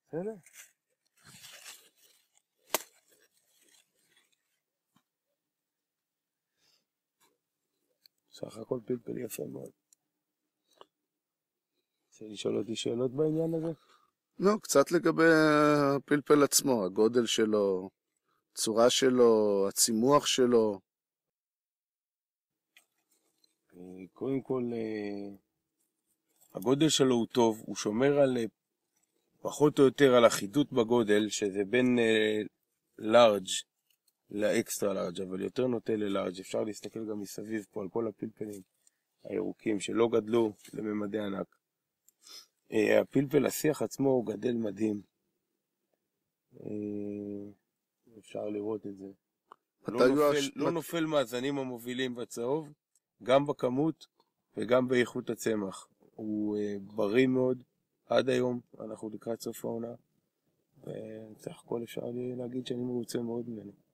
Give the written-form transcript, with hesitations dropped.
בסדר. סך הכל פלפל יפה מאוד. רוצה לשאול אותי שאלות בעניין הזה? לא, קצת לגבי הפלפל עצמו, הגודל שלו, צורה שלו, הצימוח שלו. קודם כל, הגודל שלו הוא טוב, הוא שומר על פחות או יותר על אחידות בגודל, שזה בין לארג' לאקסטרה לארג', אבל יותר נוטה ללארג'. אפשר להסתכל גם מסביב פה על כל הפלפלים הירוקים שלא גדלו לממדי ענק. הפלפל השיח עצמו הוא גדל מדהים. אפשר לראות את זה. לא נופל מהזנים המובילים בצהוב, גם בכמות וגם באיכות הצמח. הוא בריא מאוד עד היום, אנחנו לקראת סוף העונה, וצריך הכל אפשר להגיד שאני מרוצה מאוד ממנו.